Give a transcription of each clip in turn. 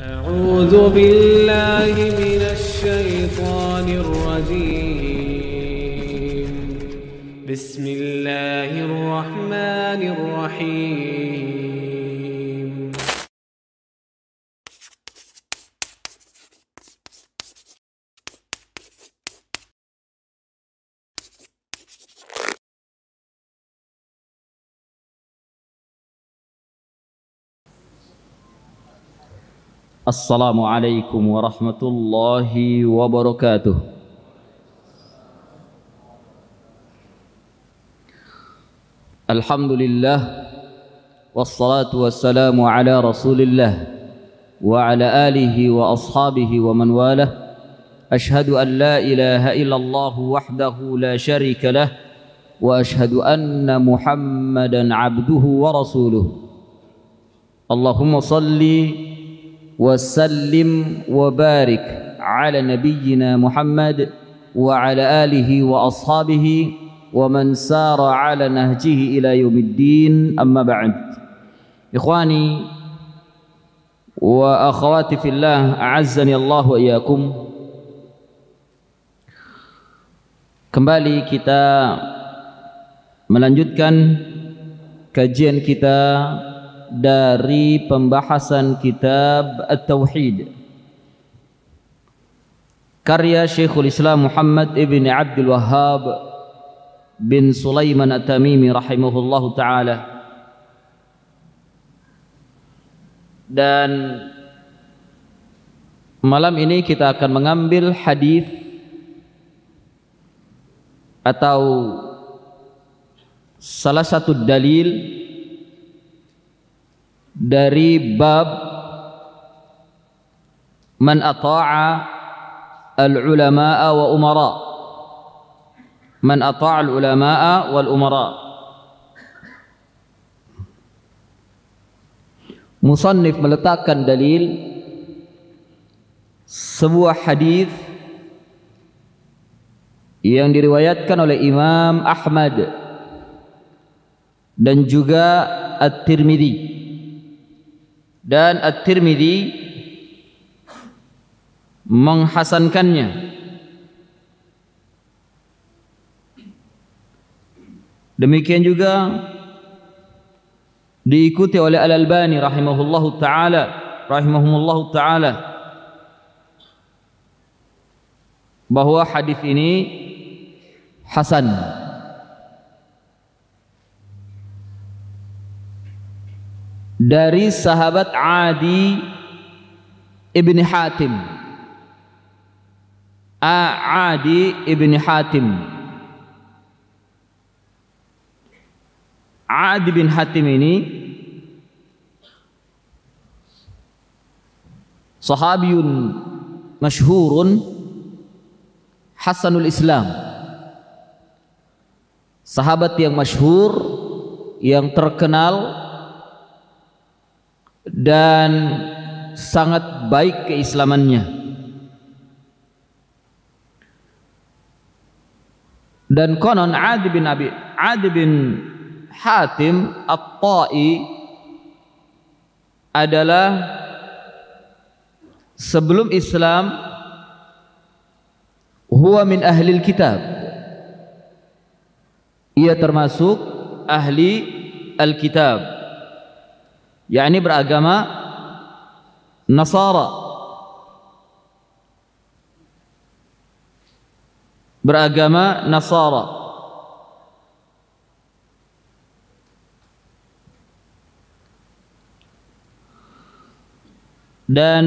أعوذ بالله من الشيطان الرجيم بسم الله الرحمن الرحيم Assalamualaikum warahmatullahi wabarakatuh. Alhamdulillah wassalatu wassalamu ala Rasulillah wa ala alihi wa ashabihi wa man walah. Ashhadu an la ilaha illallah wahdahu la syarika lah wa ashhadu anna Muhammadan abduhu wa rasuluh. Allahumma salli وسلم وبارك على نبينا محمد وعلى آله وأصحابه ومن سار على نهجه إلى يوم الدين أما بعد. إخواني وأخواتي في الله أعزني الله وإياكم. Kembali kita melanjutkan kajian kita dari pembahasan kitab At-Tauhid karya Syekhul Islam Muhammad ibn Abdul Wahhab bin Sulaiman At-Tamimi rahimahullahu ta'ala. Dan malam ini kita akan mengambil hadis atau salah satu dalil dari bab man ata'a al-ulama'a wa umara, man ata'a al-ulama'a wal umara. Musannif meletakkan dalil sebuah hadis yang diriwayatkan oleh Imam Ahmad dan juga At-Tirmidzi. Dan At-Tirmidzi menghasankannya. Demikian juga diikuti oleh Al-Albani rahimahullahu taala bahwa hadis ini hasan. Dari sahabat Adi ibn Hatim. Adi ibn Hatim. Adi bin Hatim ini sahabiyun masyhurun hasanul Islam. Sahabat yang masyhur, yang terkenal dan sangat baik keislamannya. Dan konon Adi bin Hatim At-Tai adalah sebelum Islam huwa min ahlil kitab. Ia termasuk ahli al-kitab, yakni beragama Nasara, beragama Nasara. Dan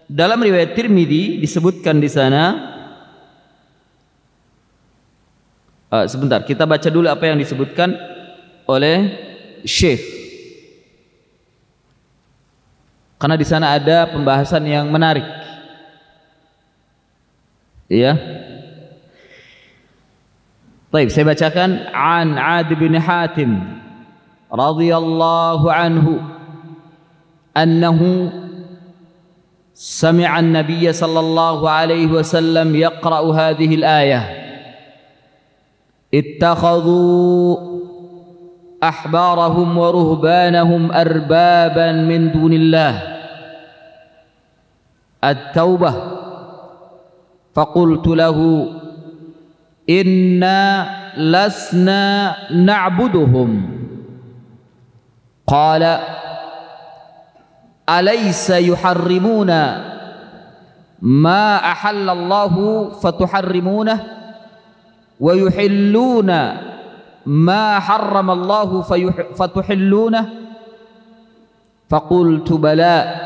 dalam riwayat Tirmidzi disebutkan di sana, sebentar kita baca dulu apa yang disebutkan oleh Syekh, karena di sana ada pembahasan yang menarik. Iya. Baik, saya bacakan. An Adi bin Hatim radhiyallahu anhu annahu sami'a an-nabiy sallallahu alaihi wasallam yaqra'u hadhihi al-ayah. Ittakhadhu أحبارهم ورهبانهم أربابا من دون الله At-Taubah. Faqultu lahu inna lasna na'buduhum. Qala alaysa yuharrimuna ma ahallallahu fatuharrimunah wa yuhilluna ma harramallahu fatuhillunah. Faqultu bala.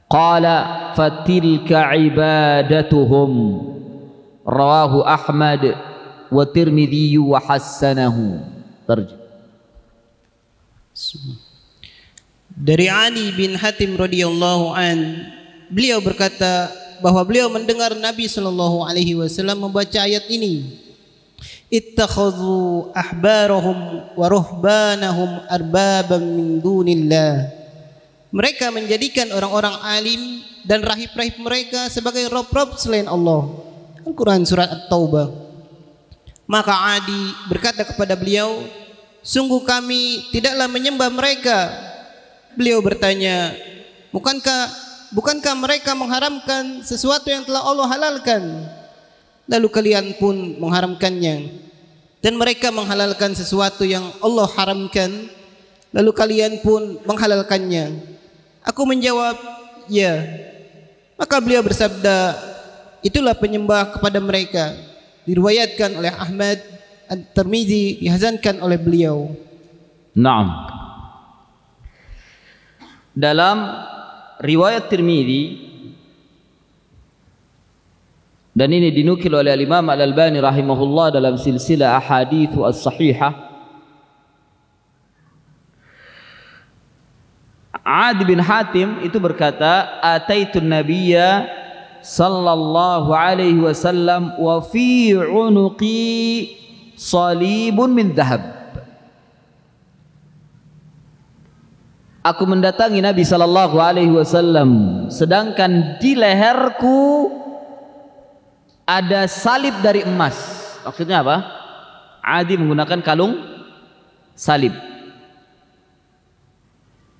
Qala fatilka ibadatuhum. Rawahu Ahmad wa Tirmidzi wa hassanahu. Tarjum. Dari Ali bin Hatim radhiyallahu an, beliau berkata bahwa beliau mendengar Nabi sallallahu alaihi wasallam membaca ayat ini. Ittakhadhu ahbarahum wa ruhbanahum arbaban min dunillah. Mereka menjadikan orang-orang alim dan rahib-rahib mereka sebagai rob-rob selain Allah. Al-Quran surat At-Taubah. Maka Adi berkata kepada beliau, sungguh kami tidaklah menyembah mereka. Beliau bertanya, bukankah mereka mengharamkan sesuatu yang telah Allah halalkan? Lalu kalian pun mengharamkannya. Dan mereka menghalalkan sesuatu yang Allah haramkan, lalu kalian pun menghalalkannya. Aku menjawab, ya. Maka beliau bersabda, itulah penyembah kepada mereka. Diriwayatkan oleh Ahmad, At-Tirmidzi, dihasankan oleh beliau. Naam. Dalam riwayat Tirmidzi, dan ini dinukil oleh Imam Al-Albani rahimahullah dalam silsilah ahadits as-sahihah, Adi bin Hatim itu berkata, ataitun nabiyya sallallahu alaihi wasallam wa fi unuqi salibun min dhahab. Aku mendatangi Nabi sallallahu alaihi wasallam sedangkan di leherku ada salib dari emas. Maksudnya apa? Adi menggunakan kalung salib.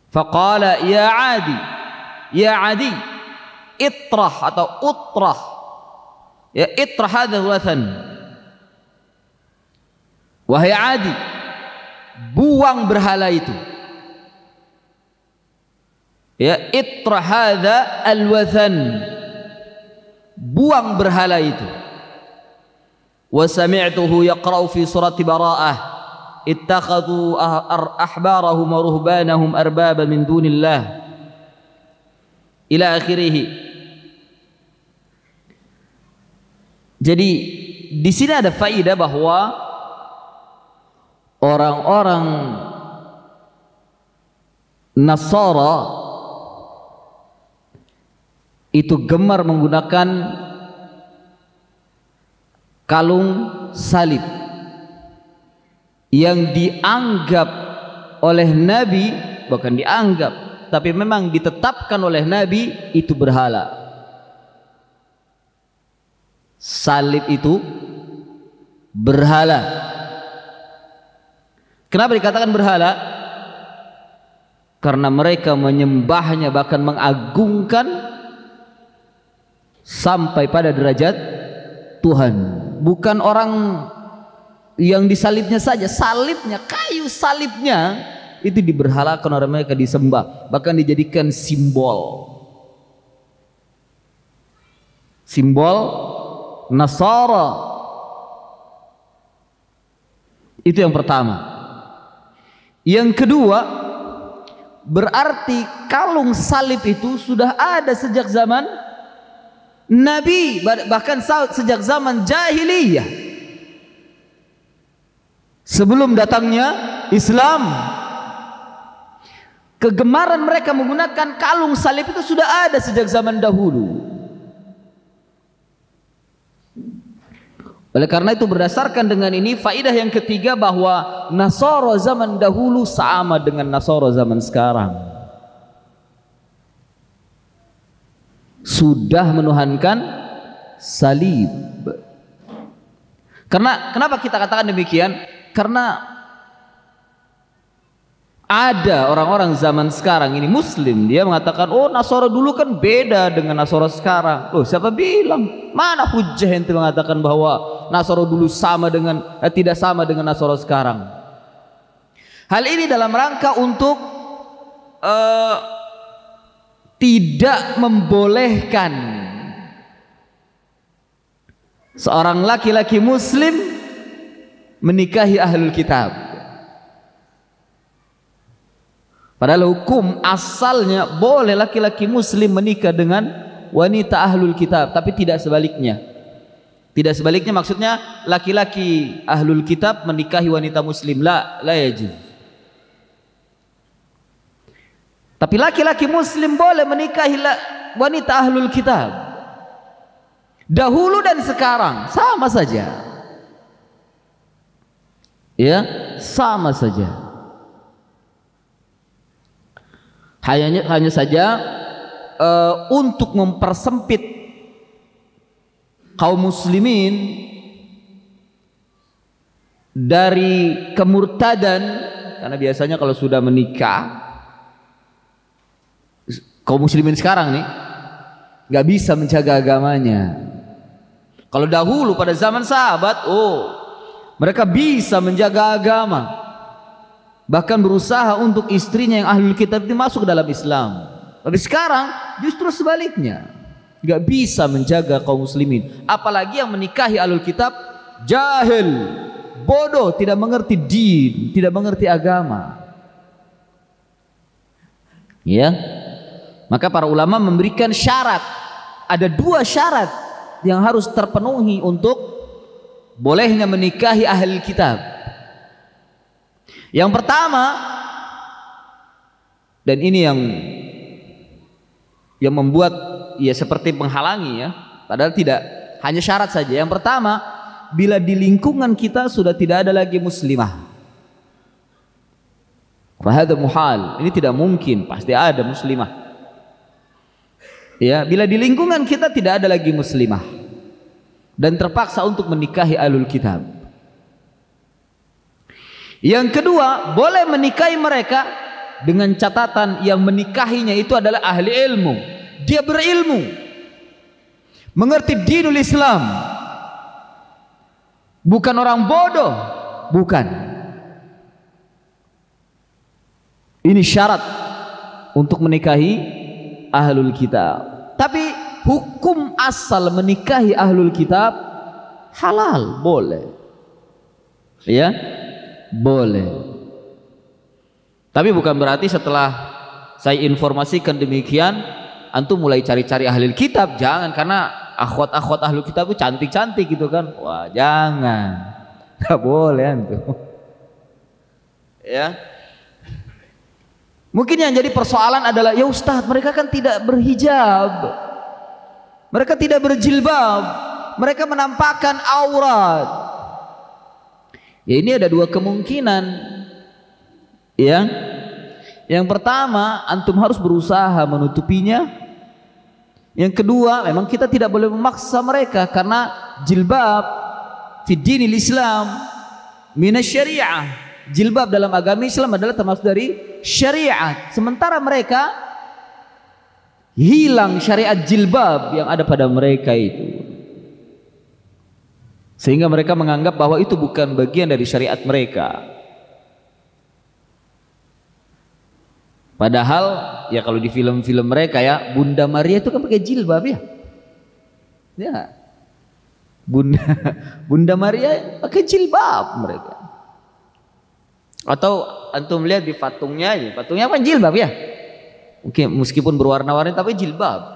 Faqala ya Adi itrah atau utrah, ya itrah hadha wathan. Wahai Adi, buang berhala itu. Ya itrah hadha alwathan, buang berhala itu. Wa sami'tuhu yaqra'u fi surati Bara'ah, ittakhadhu ahbarahum wa ruhbanahum arbaba min dunillah ila akhirih. Jadi di sini ada faedah bahwa orang-orang Nasara itu gemar menggunakan kalung salib yang dianggap oleh Nabi, bukan dianggap, tapi memang ditetapkan oleh Nabi itu berhala. Salib itu berhala. Kenapa dikatakan berhala? Karena mereka menyembahnya, bahkan mengagungkan sampai pada derajat Tuhan. Bukan orang yang disalibnya saja, salibnya, kayu salibnya itu diberhalakan oleh mereka, disembah, bahkan dijadikan simbol Nasara. Itu yang pertama. Yang kedua, berarti kalung salib itu sudah ada sejak zaman Nabi, bahkan sejak zaman jahiliyah, sebelum datangnya Islam. Kegemaran mereka menggunakan kalung salib itu sudah ada sejak zaman dahulu. Oleh karena itu, berdasarkan dengan ini, faidah yang ketiga bahwa Nasara zaman dahulu sama dengan Nasara zaman sekarang, sudah menuhankan salib. Karena kenapa kita katakan demikian? Karena Ada orang-orang zaman sekarang ini Muslim, dia mengatakan, oh Nasara dulu kan beda dengan Nasara sekarang. Loh, siapa bilang? Mana hujjah ente mengatakan bahwa Nasara dulu sama dengan tidak sama dengan Nasara sekarang? Hal ini dalam rangka untuk tidak membolehkan seorang laki-laki Muslim menikahi ahlul kitab. Padahal hukum asalnya boleh laki-laki Muslim menikah dengan wanita ahlul kitab, tapi tidak sebaliknya. Tidak sebaliknya maksudnya laki-laki ahlul kitab menikahi wanita Muslim, la yajuz. Tapi laki-laki Muslim boleh menikahi wanita ahlul kitab. Dahulu dan sekarang sama saja. Ya, sama saja. Hanya saja untuk mempersempit kaum muslimin dari kemurtadan, karena biasanya kalau sudah menikah kaum muslimin sekarang nih nggak bisa menjaga agamanya. Kalau dahulu pada zaman sahabat, mereka bisa menjaga agama, bahkan berusaha untuk istrinya yang ahlul kitab itu masuk dalam Islam. Tapi sekarang justru sebaliknya, nggak bisa menjaga kaum muslimin. Apalagi yang menikahi ahlul kitab jahil, bodoh, tidak mengerti din, tidak mengerti agama. Ya, maka para ulama memberikan syarat. Ada 2 syarat yang harus terpenuhi untuk bolehnya menikahi ahlul kitab. Yang pertama, dan ini yang membuat ya seperti menghalangi ya, padahal tidak, hanya syarat saja. Yang pertama, bila di lingkungan kita sudah tidak ada lagi muslimah. Fahadha muhal, ini tidak mungkin, pasti ada muslimah. Ya, bila di lingkungan kita tidak ada lagi muslimah dan terpaksa untuk menikahi ahlul kitab. Yang kedua, boleh menikahi mereka dengan catatan yang menikahinya itu adalah ahli ilmu. Dia berilmu, mengerti dinul Islam, bukan orang bodoh, bukan. Ini syarat untuk menikahi ahlul kitab. Tapi hukum asal menikahi ahlul kitab halal, boleh. Ya, boleh. Tapi bukan berarti setelah saya informasikan demikian antum mulai cari-cari ahli kitab. Jangan, karena akhwat-akhwat ahli kitab itu cantik-cantik gitu kan. Wah, jangan. Enggak boleh antum. Ya. Mungkin yang jadi persoalan adalah, ya Ustadz, mereka kan tidak berhijab, mereka tidak berjilbab, mereka menampakkan aurat. Ya, ini ada 2 kemungkinan. Ya, yang pertama, antum harus berusaha menutupinya. Yang kedua, memang kita tidak boleh memaksa mereka, karena jilbab fi dinil Islam minas syariah. Jilbab dalam agama Islam adalah termasuk dari syariat. Sementara mereka hilang syariat jilbab yang ada pada mereka itu, sehingga mereka menganggap bahwa itu bukan bagian dari syariat mereka. Padahal ya kalau di film-film mereka ya, Bunda Maria itu kan pakai jilbab ya. Ya. Bunda Maria pakai jilbab mereka. Atau antum lihat di patungnya aja, patungnya apa, jilbab ya. Mungkin meskipun berwarna-warni tapi jilbab.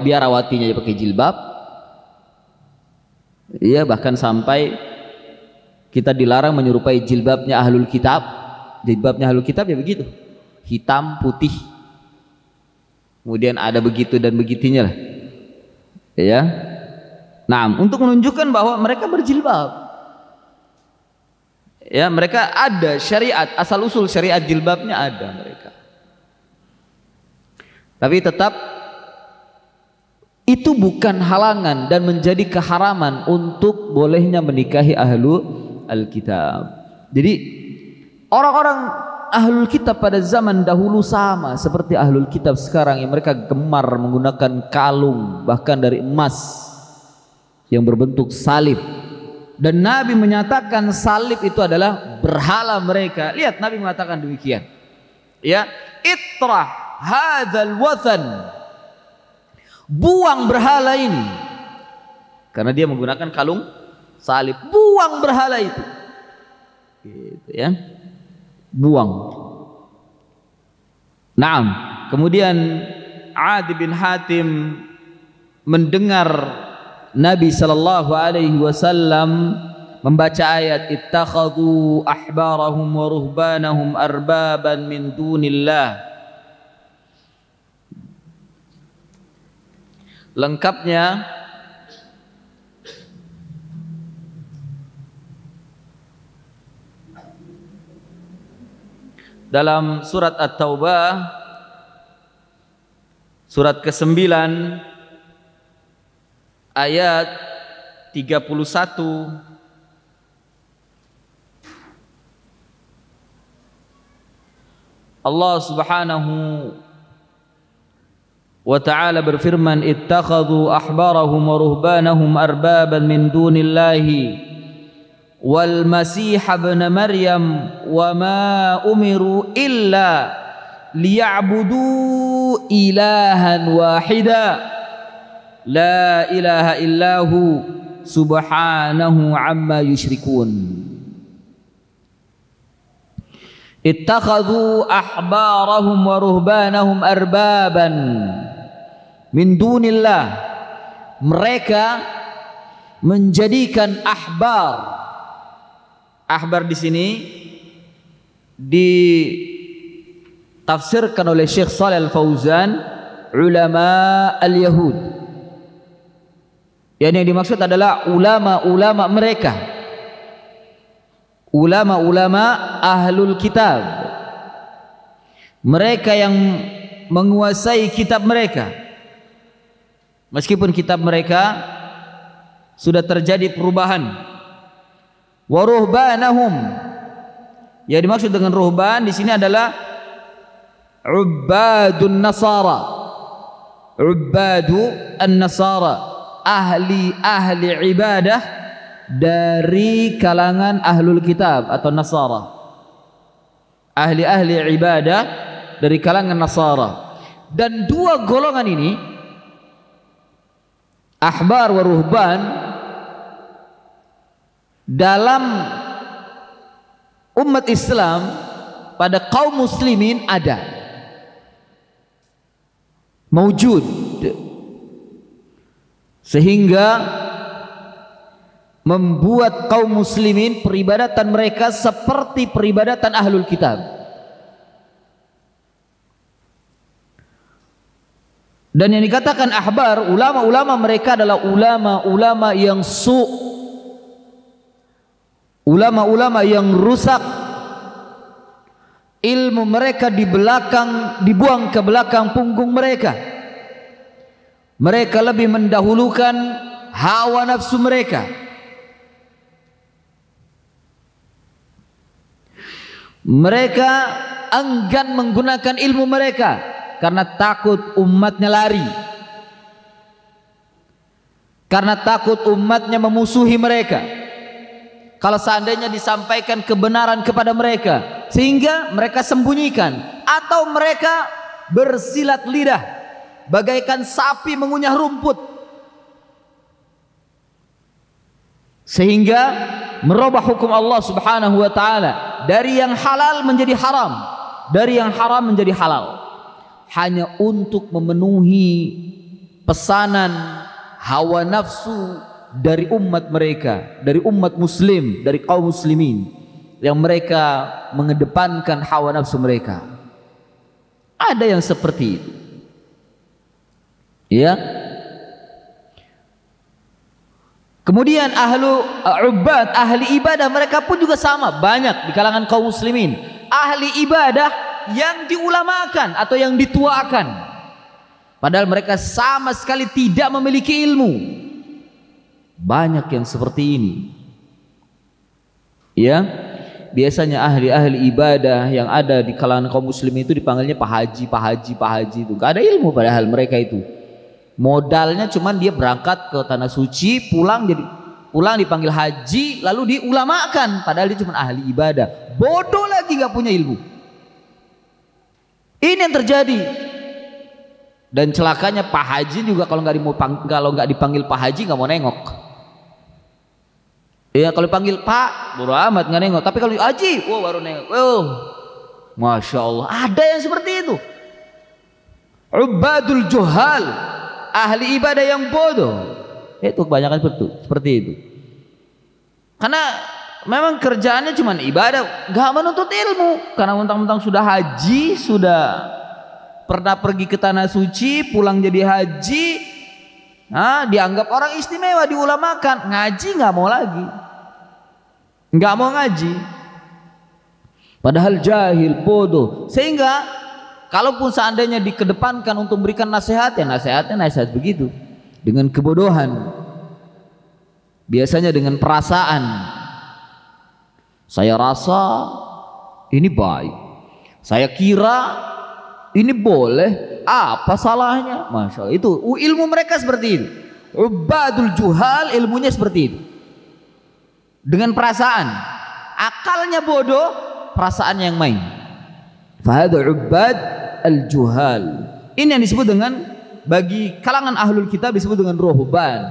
Biarawatinya aja pakai jilbab. Iya, bahkan sampai kita dilarang menyerupai jilbabnya ahlul kitab. Jilbabnya ahlul kitab ya begitu, hitam putih. Kemudian ada begitu dan begitunya lah. Ya. Nah, untuk menunjukkan bahwa mereka berjilbab. Ya, mereka ada syariat, asal usul syariat jilbabnya ada mereka. Tapi tetap itu bukan halangan dan menjadi keharaman untuk bolehnya menikahi ahlu alkitab. Jadi Orang-orang ahlul kitab pada zaman dahulu sama seperti ahlul kitab sekarang, yang mereka gemar menggunakan kalung bahkan dari emas yang berbentuk salib. Dan Nabi menyatakan salib itu adalah berhala mereka. Lihat, Nabi mengatakan demikian. Ya, itrah hadzal wathan. Buang berhala ini. Karena dia menggunakan kalung salib. Buang berhala itu. Gitu ya. Buang. Naam. Kemudian Adi bin Hatim mendengar Nabi sallallahu alaihi wasallam membaca ayat ittakhadhu ahbarahum wa ruhbanahum arbaban min dunillah. Lengkapnya dalam surat At-Taubah surat ke-9 ayat 31. Allah Subhanahu wa ta'ala berfirman ittakhadhu ahbarahum wa ruhbanahum arbaban min dunillahi wal masih ibn maryam wa ma umiru illa liya'budu ilahan wahida la ilaha illahu subhanahu amma yusyrikun. Ittakhadhu ahbarahum wa ruhbanahum arbaban min dunillah. Mereka menjadikan ahbar. Ahbar di sini ditafsirkan oleh Syekh Shalih Al-Fauzan ulama al-Yahud. Yang dimaksud adalah ulama-ulama mereka, ulama-ulama ahlul kitab, mereka yang menguasai kitab mereka. Meskipun kitab mereka sudah terjadi perubahan. Wa ruhbanahum, yang dimaksud dengan ruhban di sini adalah ubbadun nasara, ubbadu an-nasara, ahli ibadah dari kalangan ahlul kitab atau nasara, ahli ibadah dari kalangan nasara. Dan dua golongan ini, ahbar wa ruhban, dalam umat Islam pada kaum muslimin ada, maujud, sehingga membuat kaum muslimin peribadatan mereka seperti peribadatan ahlul kitab. Dan yang dikatakan ahbar, ulama-ulama mereka adalah ulama-ulama yang ulama-ulama yang rusak. Ilmu mereka dibuang ke belakang punggung mereka. Mereka lebih mendahulukan hawa nafsu mereka. Mereka enggan menggunakan ilmu mereka karena takut umatnya lari, karena takut umatnya memusuhi mereka kalau seandainya disampaikan kebenaran kepada mereka, sehingga mereka sembunyikan atau mereka bersilat lidah bagaikan sapi mengunyah rumput, sehingga merubah hukum Allah Subhanahu wa taala dari yang halal menjadi haram, dari yang haram menjadi halal, hanya untuk memenuhi pesanan hawa nafsu dari umat mereka, dari umat muslim, dari kaum muslimin yang mereka mengedepankan hawa nafsu mereka. Ada yang seperti itu, ya. Kemudian ahli ibadah mereka pun juga sama, banyak di kalangan kaum muslimin ahli ibadah yang diulamakan atau yang dituakan, padahal mereka sama sekali tidak memiliki ilmu. Banyak yang seperti ini, ya. biasanya ahli-ahli ibadah yang ada di kalangan kaum muslim itu dipanggilnya Pak Haji, Pak Haji, Pak Haji. Itu gak ada ilmu padahal mereka itu. Modalnya cuman dia berangkat ke tanah suci, pulang dipanggil haji, lalu diulamakan, padahal dia cuma ahli ibadah. Bodoh lagi, gak punya ilmu. Ini yang terjadi. Dan celakanya Pak Haji juga kalau nggak dipanggil Pak Haji nggak mau nengok. Ya kalau dipanggil Pak, bodo amat nggak nengok. Tapi kalau Haji, wow baru nengok. Oh, masya Allah, ada yang seperti itu. Ubadul juhal, ahli ibadah yang bodoh. Itu kebanyakan seperti itu. Karena memang kerjaannya cuma ibadah, nggak menuntut ilmu. Karena mentang-mentang sudah haji, sudah pernah pergi ke tanah suci, pulang jadi haji, dianggap orang istimewa, diulamakan. Ngaji nggak mau lagi, nggak mau ngaji, padahal jahil, bodoh. Sehingga kalaupun seandainya dikedepankan untuk memberikan nasihat, ya nasihat begitu, dengan kebodohan, biasanya dengan perasaan. Saya rasa ini baik, saya kira ini boleh, apa salahnya? Masya Allah, itu ilmu mereka seperti itu. Ubadul juhal, ilmunya seperti itu, dengan perasaan. Akalnya bodoh, perasaannya yang main. Fahadu ubad al juhal. Ini yang disebut dengan, bagi kalangan ahlul kitab disebut dengan rohban,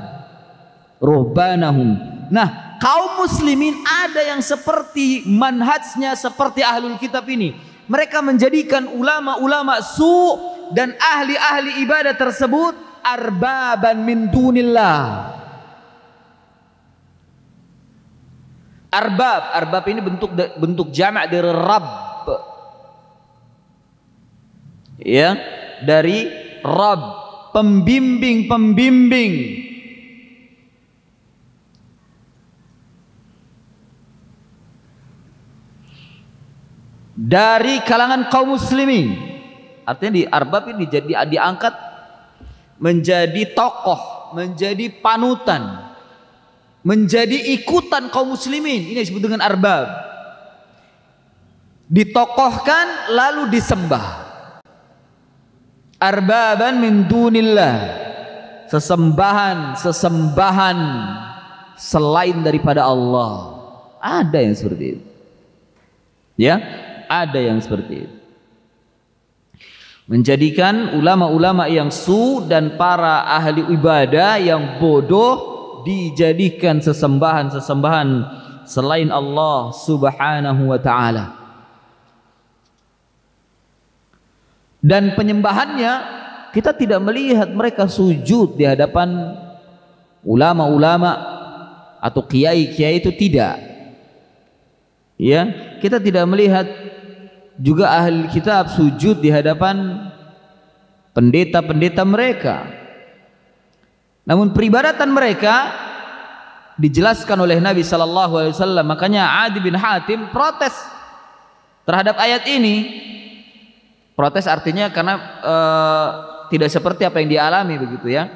rohbanahum. Nah, kaum muslimin ada yang seperti manhajnya seperti ahlul kitab ini. Mereka menjadikan ulama-ulama su dan ahli-ahli ibadah tersebut arbaban min dunillah. Arbab ini bentuk jamak dari Rabb. Ya, dari Rabb, pembimbing. Dari kalangan kaum muslimin. Artinya di arbab ini diangkat menjadi tokoh, menjadi panutan, menjadi ikutan kaum muslimin. Ini disebut dengan arbab. Ditokohkan lalu disembah. Arbaban min dunillah, sesembahan selain daripada Allah. Ada yang seperti itu. Ya, ada yang seperti itu. Menjadikan ulama-ulama yang su dan para ahli ibadah yang bodoh dijadikan sesembahan selain Allah Subhanahu wa ta'ala. Dan penyembahannya, kita tidak melihat mereka sujud di hadapan ulama-ulama atau kiai-kiai, itu tidak. Ya, kita tidak melihat juga ahli kitab sujud di hadapan pendeta-pendeta mereka. Namun peribadatan mereka dijelaskan oleh Nabi sallallahu alaihi wasallam. Makanya Adi bin Hatim protes terhadap ayat ini. Protes artinya karena tidak seperti apa yang dialami, begitu ya.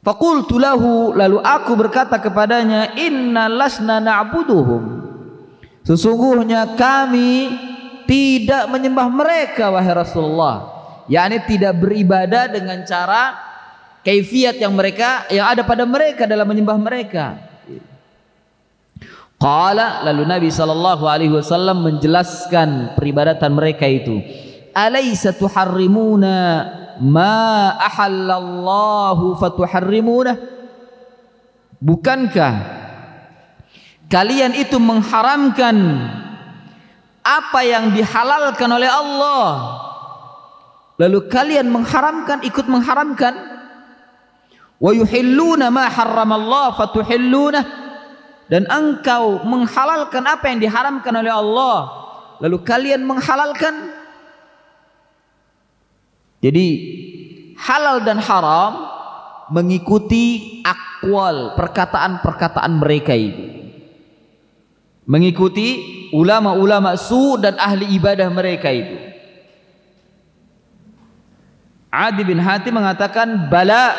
Faqultu lahu, lalu aku berkata kepadanya, inna lasna na'buduhum, sesungguhnya kami tidak menyembah mereka wahai Rasulullah. yakni tidak beribadah dengan cara kaifiat yang ada pada mereka dalam menyembah mereka. Qala, lalu Nabi SAW menjelaskan peribadatan mereka itu. Alaysa tuharrimuna ma ahallallahu fatuharrimuna? Bukankah kalian itu mengharamkan apa yang dihalalkan oleh Allah, lalu kalian mengharamkan, ikut mengharamkan? Wa yuhilluna ma harramallahu fatuhilluna, dan engkau menghalalkan apa yang diharamkan oleh Allah, lalu kalian menghalalkan. Jadi halal dan haram mengikuti akwal, perkataan-perkataan mereka itu, mengikuti ulama-ulama su dan ahli ibadah mereka itu. Adi bin Hatim mengatakan bala,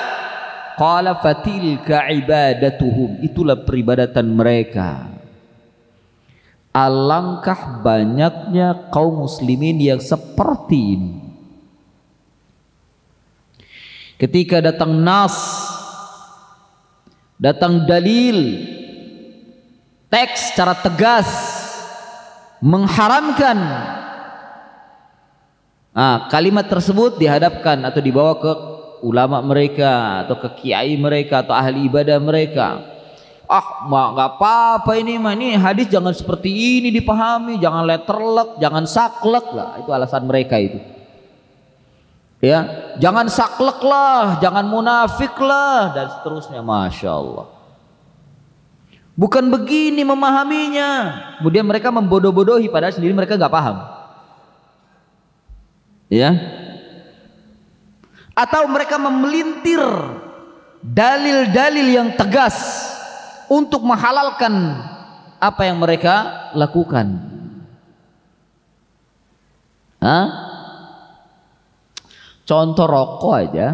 qala fatilka ibadatuhum, itulah peribadatan mereka. Alangkah banyaknya kaum muslimin yang seperti ini. Ketika datang nas, datang dalil, teks secara tegas mengharamkan, kalimat tersebut dihadapkan atau dibawa ke ulama mereka atau ke kiai mereka atau ahli ibadah mereka. Nggak apa-apa ini hadis jangan seperti ini dipahami, jangan letterlek, jangan saklek lah, itu alasan mereka itu. Ya, jangan saklek lah, jangan munafik lah, dan seterusnya. Masya Allah. Bukan begini memahaminya. Kemudian mereka membodoh-bodohi padahal sendiri mereka nggak paham. Ya. Atau mereka memelintir dalil-dalil yang tegas untuk menghalalkan apa yang mereka lakukan. Contoh rokok aja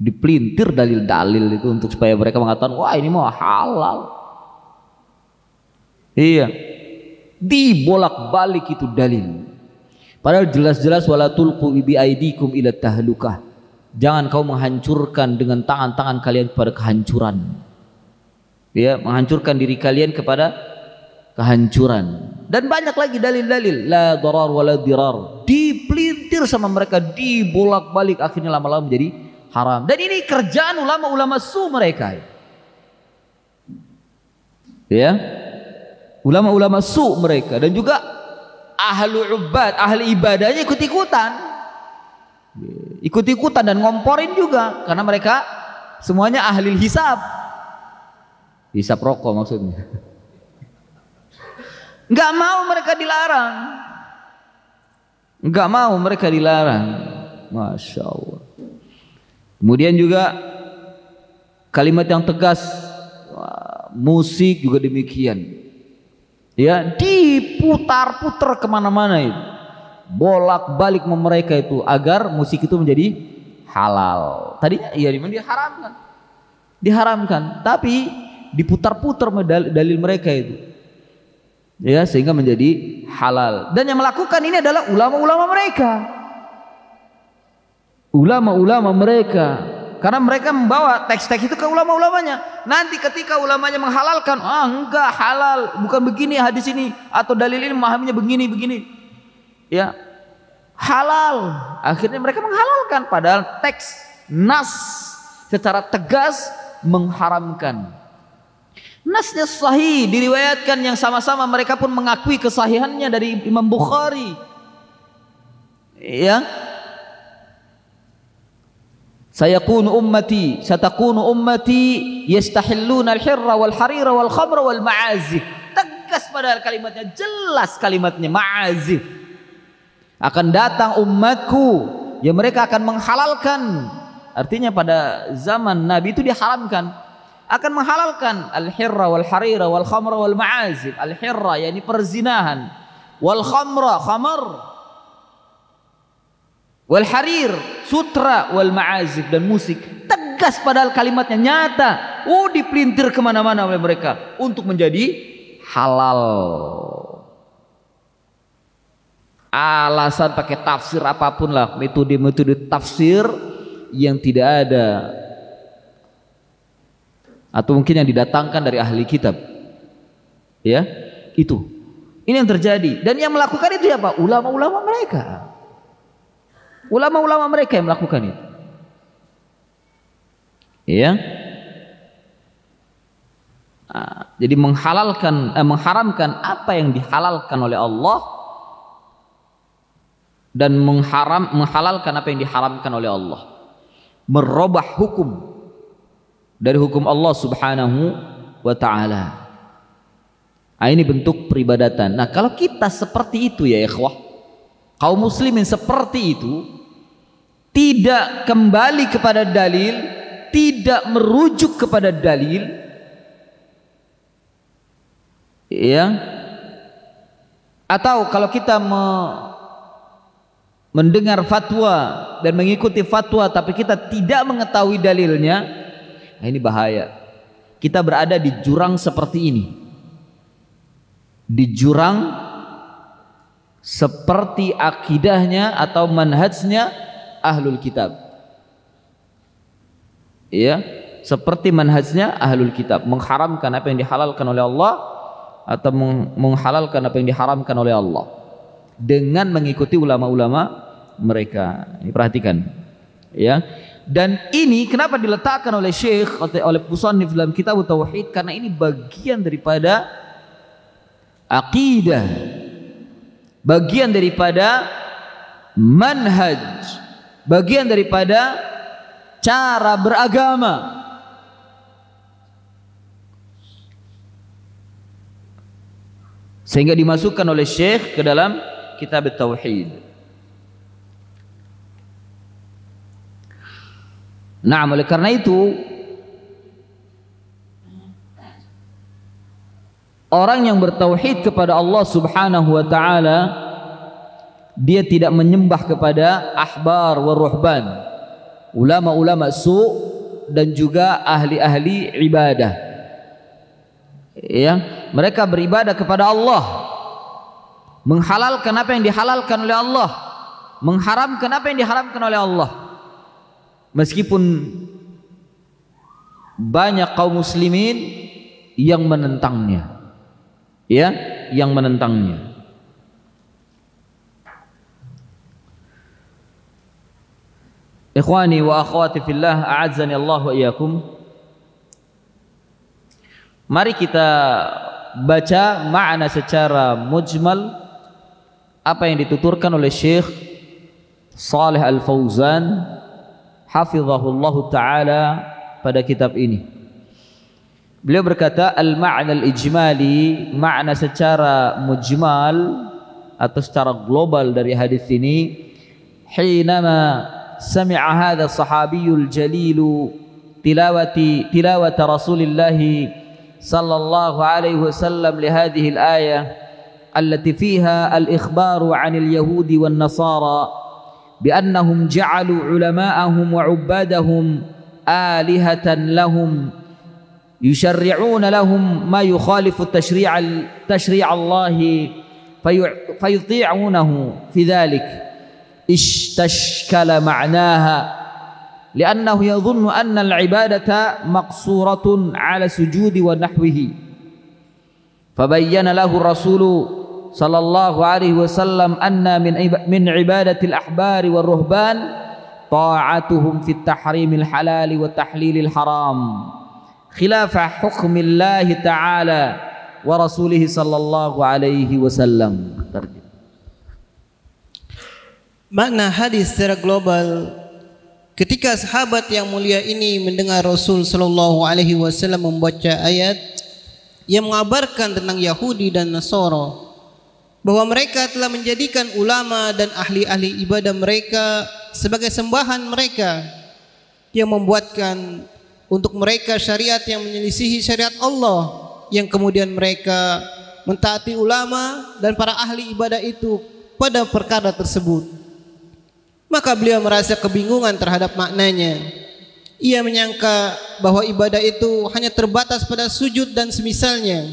dipelintir dalil-dalil itu untuk supaya mereka mengatakan wah ini mau halal. Iya, dibolak-balik itu dalil. Padahal jelas-jelas wala tulqu bi aidikum ila tahlukah. Jangan kau menghancurkan dengan tangan-tangan kalian kepada kehancuran. Ya, menghancurkan diri kalian kepada kehancuran. Dan banyak lagi dalil-dalil la darar wala dirar. Dipelintir sama mereka, dibolak-balik, akhirnya lama-lama menjadi haram. Dan ini kerjaan ulama-ulama su mereka. Ya. Ulama-ulama su mereka dan juga ahlu ubad, ahli ibadahnya ikut-ikutan. Ikut-ikutan dan ngomporin juga karena mereka semuanya ahli hisab. Hisab rokok maksudnya. Enggak mau mereka dilarang. Enggak mau mereka dilarang. Masya Allah. Kemudian juga kalimat yang tegas, musik juga demikian. Ya, diputar-putar kemana-mana itu, bolak-balik mereka itu agar musik itu menjadi halal. Tadinya iya diharamkan, tapi diputar-putar dalil mereka itu, ya, sehingga menjadi halal. Dan yang melakukan ini adalah ulama-ulama mereka, karena mereka membawa teks-teks itu ke ulama-ulamanya. Nanti ketika ulamanya menghalalkan, enggak halal, bukan begini hadis ini atau dalil ini memahaminya begini, ya, halal. Akhirnya mereka menghalalkan, padahal teks nas secara tegas mengharamkan. Nasnya sahih, diriwayatkan yang sama-sama mereka pun mengakui kesahihannya dari Imam Bukhari. Ya. Satakunu ummati yastahilluna al-hirra wal harira wal khamra wal ma'azif. Tegas padahal kalimatnya, jelas kalimatnya, ma'azif. Akan datang umatku yang mereka akan menghalalkan. Artinya pada zaman Nabi itu diharamkan, akan menghalalkan al-hirra wal harira wal khamra wal ma'azif. Al-hirra yakni perzinahan, wal khamra khamar, wal harir sutra, wal ma'azif dan musik. Tegas padahal kalimatnya nyata. Dipelintir kemana-mana oleh mereka untuk menjadi halal. Alasan pakai tafsir apapun lah, metode tafsir yang tidak ada atau mungkin yang didatangkan dari ahli kitab, ya, itu. Ini yang terjadi, dan yang melakukan itu apa? Ulama-ulama mereka. Ulama-ulama mereka yang melakukan itu. Ya. Jadi mengharamkan apa yang dihalalkan oleh Allah dan menghalalkan apa yang diharamkan oleh Allah. Merubah hukum dari hukum Allah Subhanahu wa taala. Ini bentuk peribadatan. Nah, kalau kita seperti itu ya ikhwah, kaum muslimin seperti itu, tidak kembali kepada dalil, tidak merujuk kepada dalil, ya, atau kalau kita mendengar fatwa dan mengikuti fatwa tapi kita tidak mengetahui dalilnya, ini bahaya. Kita berada di jurang seperti ini. di jurang seperti akidahnya atau manhajnya ahlul kitab. Ya, seperti manhajnya ahlul kitab, mengharamkan apa yang dihalalkan oleh Allah atau menghalalkan apa yang diharamkan oleh Allah dengan mengikuti ulama-ulama mereka. Ini perhatikan, ya. Dan ini kenapa diletakkan oleh Syekh, oleh musannif dalam kitab Tauhid, karena ini bagian daripada akidah, bagian daripada manhaj, bagian daripada cara beragama. Sehingga dimasukkan oleh Syekh ke dalam kitab Tauhid. Nah, oleh karena itu orang yang bertauhid kepada Allah Subhanahu wa taala, dia tidak menyembah kepada ahbar wa ruhban, ulama-ulama dan juga ahli-ahli ibadah. Ya, mereka beribadah kepada Allah, menghalalkan apa yang dihalalkan oleh Allah, mengharamkan apa yang diharamkan oleh Allah. Meskipun banyak kaum muslimin yang menentangnya, ya, yang menentangnya. Ikhwani wa akhwati fillah, a'azzani Allah wa iyyakum. Mari kita baca makna secara mujmal apa yang dituturkan oleh Syekh Shalih Al-Fauzan hafizahullahu ta'ala pada kitab ini. Beliau berkata, al-ma'na al-ijmali, makna secara mujmal atau secara global dari hadis ini, hinama sami'a hadha sahabiyul jalilu tilawata Rasulillah sallallahu alaihi wasallam li hadhihi al-ayah allati fiha al-ikhbaru 'anil yahudi wan nasara بأنهم جعلوا علماءهم وعبادهم آلهة لهم يشرعون لهم ما يخالف تشريع الله فيطيعونه في ذلك استشكل معناها لأنه يظن أن العبادة مقصورة على سجود ونحوه فبين له الرسول صلى الله عليه وسلم أن من عبادة الأحبار والرهبان طاعتهم في التحريم الحلال وتحليل الحرام خلاف حكم الله تعالى ورسوله صلى الله عليه وسلم. Makna hadis secara global, ketika sahabat yang mulia ini mendengar Rasul sallallahu alaihi wasallam membaca ayat yang mengabarkan tentang Yahudi dan Nasara, bahwa mereka telah menjadikan ulama dan ahli-ahli ibadah mereka sebagai sembahan mereka, yang membuatkan untuk mereka syariat yang menyelisihi syariat Allah, yang kemudian mereka mentaati ulama dan para ahli ibadah itu pada perkara tersebut. Maka beliau merasa kebingungan terhadap maknanya. Ia menyangka bahwa ibadah itu hanya terbatas pada sujud dan semisalnya.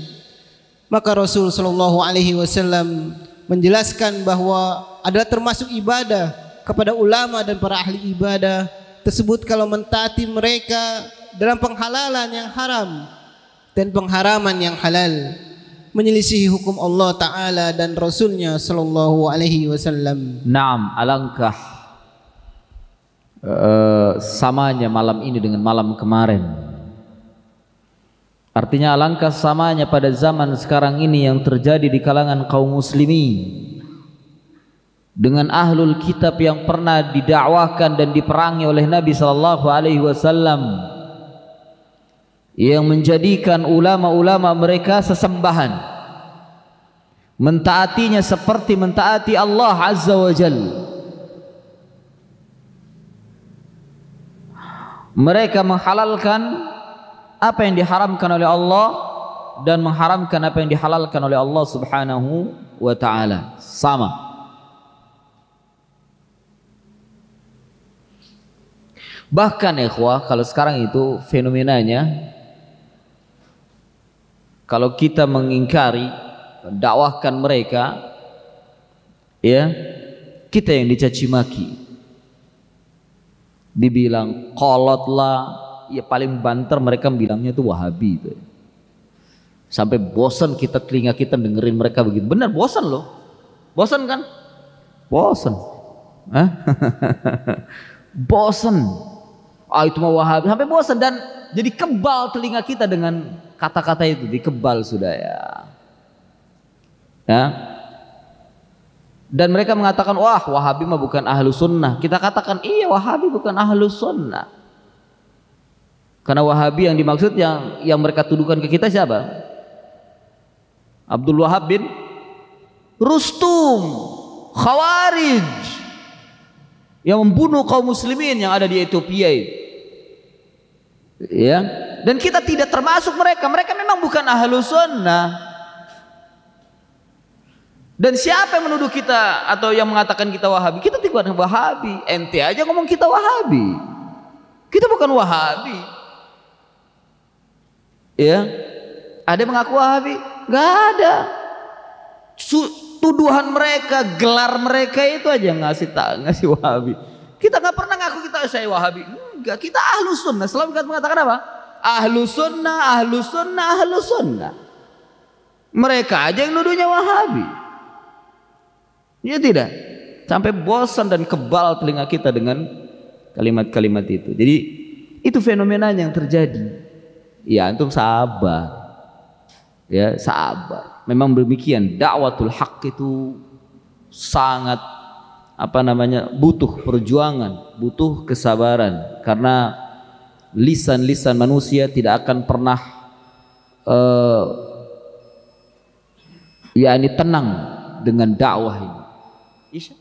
Maka Rasul sallallahu alaihi wasallam menjelaskan bahwa adalah termasuk ibadah kepada ulama dan para ahli ibadah tersebut kalau mentaati mereka dalam penghalalan yang haram dan pengharaman yang halal, menyelisihi hukum Allah Ta'ala dan Rasulnya sallallahu alaihi wasallam. Naam, alangkah samanya malam ini dengan malam kemarin. Artinya alangkah samanya pada zaman sekarang ini yang terjadi di kalangan kaum muslimin dengan ahlul kitab yang pernah didakwahkan dan diperangi oleh Nabi sallallahu alaihi wasallam, yang menjadikan ulama-ulama mereka sesembahan, mentaatinya seperti mentaati Allah Azza wa Jalla. Mereka menghalalkan apa yang diharamkan oleh Allah dan mengharamkan apa yang dihalalkan oleh Allah Subhanahu wa ta'ala. Sama. Bahkan ikhwah, kalau sekarang itu fenomenanya, kalau kita mengingkari dakwahkan mereka, ya, kita yang dicaci maki, dibilang kolot lah, ya paling banter mereka bilangnya itu Wahabi itu. Sampai bosan kita, telinga kita dengerin mereka begitu. Benar bosan loh. Bosan kan? Bosan. Hah? Bosan. Ah itu mau Wahabi, sampai bosan, dan jadi kebal telinga kita dengan kata-kata itu, dikebal sudah ya. Ya. Dan mereka mengatakan, wah Wahabi mah bukan ahlu sunnah. Kita katakan, iya Wahabi bukan ahlu sunnah. Karena Wahabi yang dimaksud yang mereka tuduhkan ke kita siapa? Abdul Wahab bin Rustum, Khawarij, yang membunuh kaum muslimin yang ada di Ethiopia itu. Ya, dan kita tidak termasuk mereka. Mereka memang bukan ahlu sunnah. Dan siapa yang menuduh kita atau yang mengatakan kita Wahabi? Kita tidak Wahabi. Ente aja ngomong kita Wahabi. Kita bukan Wahabi. Ya, ada yang mengaku Wahabi? Gak ada. Tuduhan mereka, gelar mereka itu aja ngasih Wahabi. Kita nggak pernah ngaku kita saya Wahabi. Enggak, kita ahlu sunnah. Selalu kita mengatakan apa? Ahlu sunnah, ahlu sunnah, ahlu sunnah. Mereka aja yang nuduhnya Wahabi. Ya tidak. Sampai bosan dan kebal telinga kita dengan kalimat-kalimat itu. Jadi itu fenomenanya yang terjadi. Ya antum sabar. Ya sabar. Memang demikian, dakwatul haq itu sangat butuh perjuangan, butuh kesabaran, karena lisan-lisan manusia tidak akan pernah tenang dengan dakwah ini. Isya.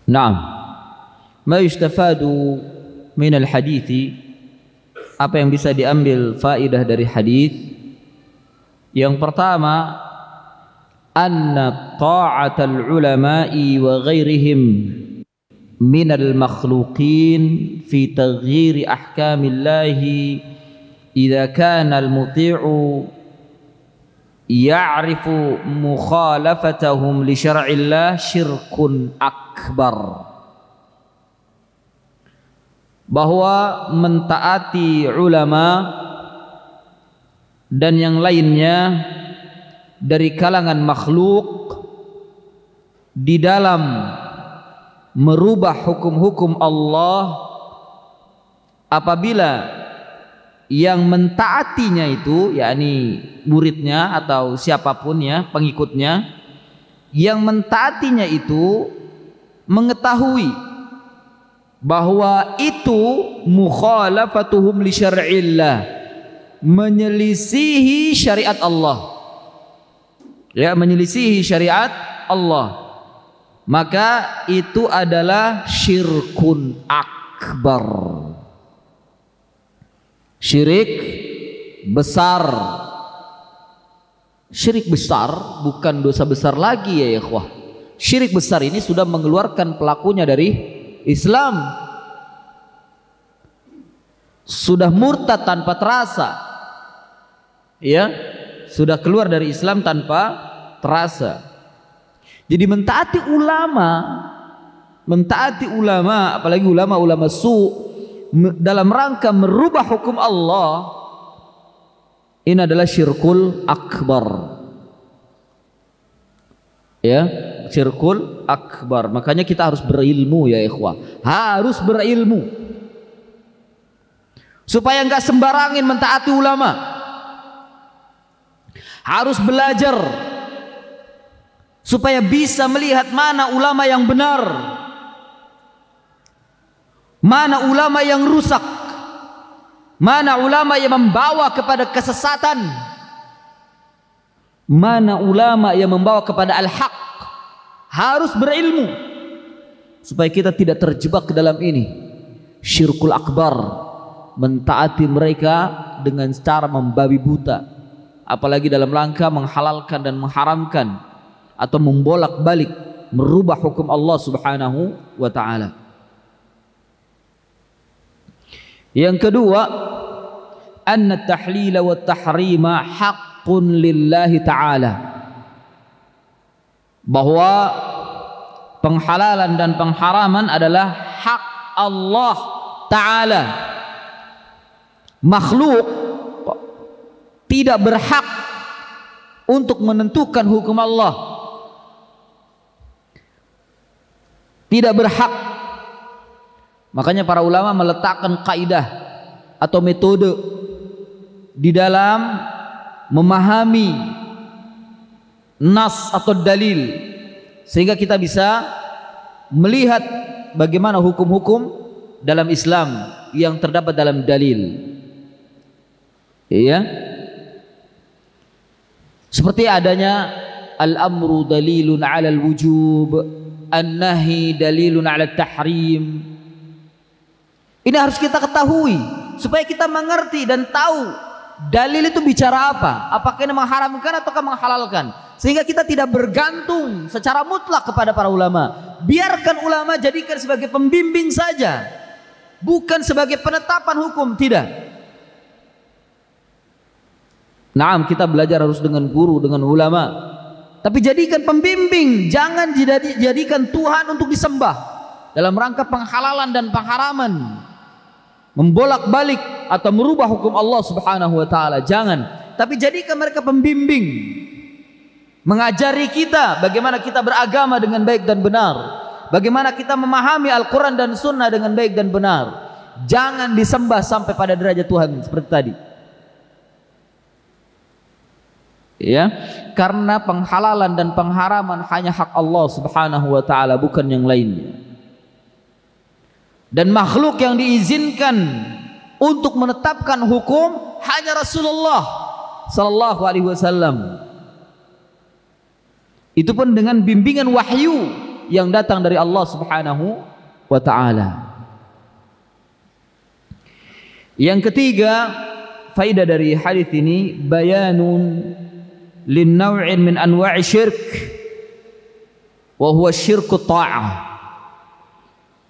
Naam. Ma yustafadu min al-hadithi, apa yang bisa diambil faedah dari hadis? Yang pertama, anna ta'atal ulama'i wa ghairihim min al-makhluqin fi taghyir ahkamillahi idza kana al-muti'u ya'rifu mukhalafatahum li syar'illah syirkun akbar. Bahwa mentaati ulama dan yang lainnya dari kalangan makhluk di dalam merubah hukum-hukum Allah, apabila yang mentaatinya itu yakni muridnya atau siapapun ya pengikutnya, yang mentaatinya itu mengetahui bahwa itu mukhalafatuhum li syar'illah, menyelisihi syariat Allah, ya menyelisihi syariat Allah, maka itu adalah syirkun akbar, syirik besar. Syirik besar bukan dosa besar lagi ya ikhwah. Syirik besar ini sudah mengeluarkan pelakunya dari Islam, sudah murtad tanpa terasa, ya sudah keluar dari Islam tanpa terasa. Jadi mentaati ulama, apalagi ulama-ulama dalam rangka merubah hukum Allah, ini adalah syirkul akbar, ya syirkul akbar. Makanya kita harus berilmu ya ikhwah, harus berilmu supaya enggak sembarangin mentaati ulama. Harus belajar supaya bisa melihat mana ulama yang benar, mana ulama yang rusak, mana ulama yang membawa kepada kesesatan, mana ulama yang membawa kepada al-haq. Harus berilmu supaya kita tidak terjebak ke dalam ini syirkul akbar, mentaati mereka dengan cara membabi buta, apalagi dalam rangka menghalalkan dan mengharamkan atau membolak-balik merubah hukum Allah Subhanahu wa taala. Yang kedua, anna at-tahlila wa at-tahrima haqqun lillahi ta'ala. Bahwa penghalalan dan pengharaman adalah hak Allah Ta'ala. Makhluk tidak berhak untuk menentukan hukum Allah. Tidak berhak. Makanya para ulama meletakkan kaidah atau metode di dalam memahami nas atau dalil, sehingga kita bisa melihat bagaimana hukum-hukum dalam Islam yang terdapat dalam dalil. Iya. Seperti adanya al-amru dalilun 'ala al-wujub, an-nahi dalilun 'ala at-tahrim. Ini harus kita ketahui supaya kita mengerti dan tahu dalil itu bicara apa. Apakah ini mengharamkan ataukah menghalalkan? Sehingga kita tidak bergantung secara mutlak kepada para ulama. Biarkan ulama jadikan sebagai pembimbing saja, bukan sebagai penetapan hukum, tidak. Naam, kita belajar harus dengan guru, dengan ulama. Tapi jadikan pembimbing, jangan jadikan Tuhan untuk disembah dalam rangka penghalalan dan pengharaman, membolak-balik atau merubah hukum Allah Subhanahu wa taala. Jangan, tapi jadikan mereka pembimbing, mengajari kita bagaimana kita beragama dengan baik dan benar, bagaimana kita memahami Al-Qur'an dan Sunnah dengan baik dan benar. Jangan disembah sampai pada derajat Tuhan seperti tadi. Ya, karena penghalalan dan pengharaman hanya hak Allah Subhanahu wa taala, bukan yang lainnya. Dan makhluk yang diizinkan untuk menetapkan hukum hanya Rasulullah sallallahu alaihi wasallam. Itu pun dengan bimbingan wahyu yang datang dari Allah Subhanahu wa taala. Yang ketiga, faedah dari hadis ini, bayanun lin naw'in min anwa'i syirk wa huwa syirku ta'ah.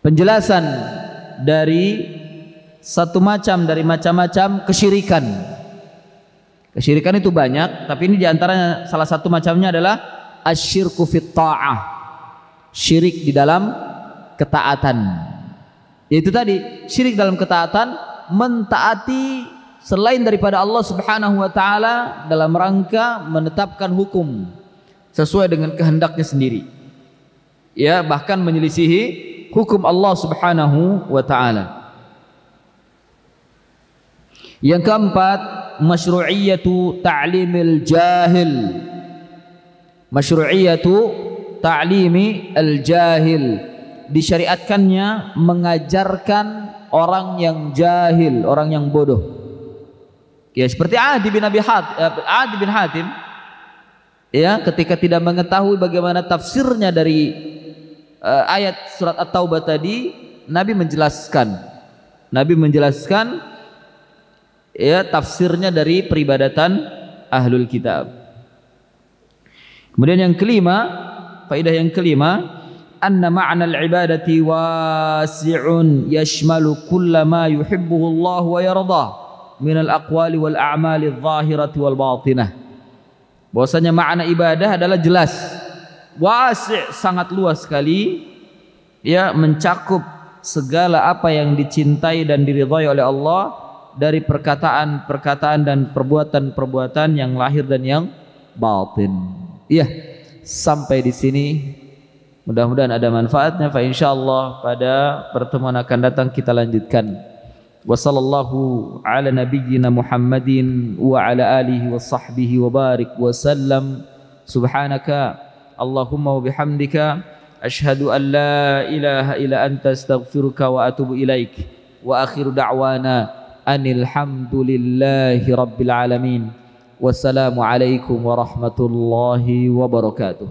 Penjelasan dari satu macam dari macam-macam kesyirikan. Kesyirikan itu banyak, tapi ini diantaranya salah satu macamnya adalah asyirku fit ta'ah, syirik di dalam ketaatan. Yaitu tadi syirik dalam ketaatan, mentaati selain daripada Allah Subhanahu wa taala dalam rangka menetapkan hukum sesuai dengan kehendaknya sendiri. Ya, bahkan menyelisihi hukum Allah Subhanahu wa taala. Yang keempat, masyru'iyatu ta'limil jahil. Masyru'iyatu ta'limi al-jahil. Disyariatkannya mengajarkan orang yang jahil, orang yang bodoh. Ya, seperti Adi bin Hatim. Ya, ketika tidak mengetahui bagaimana tafsirnya dari ayat surat At-Taubah tadi, Nabi menjelaskan ya tafsirnya dari peribadatan ahlul kitab. Kemudian yang kelima, faedah yang kelima, anna ma'na al-ibadati wasi'un yashmalu kulla ma yuhibbuhu Allah wa yardah min al-aqwali wal a'mali adh-dhahirati wal batinah. Bahwasanya makna ibadah adalah jelas, wasi', sangat luas sekali, ya, mencakup segala apa yang dicintai dan diridhai oleh Allah dari perkataan-perkataan dan perbuatan-perbuatan yang lahir dan yang batin. Iya, sampai di sini mudah-mudahan ada manfaatnya. Fa insyaallah pada pertemuan akan datang kita lanjutkan. Wassallallahu ala nabiyyina Muhammadin wa ala alihi wa sahbihi wa barik wa sallam. Subhanaka Allahumma wa bihamdika asyhadu an la ilaha illa anta astaghfiruka wa atubu ilaik. Wa akhiru da'wana anil hamdulillahi rabbil alamin. Wassalamu alaikum warahmatullahi wabarakatuh.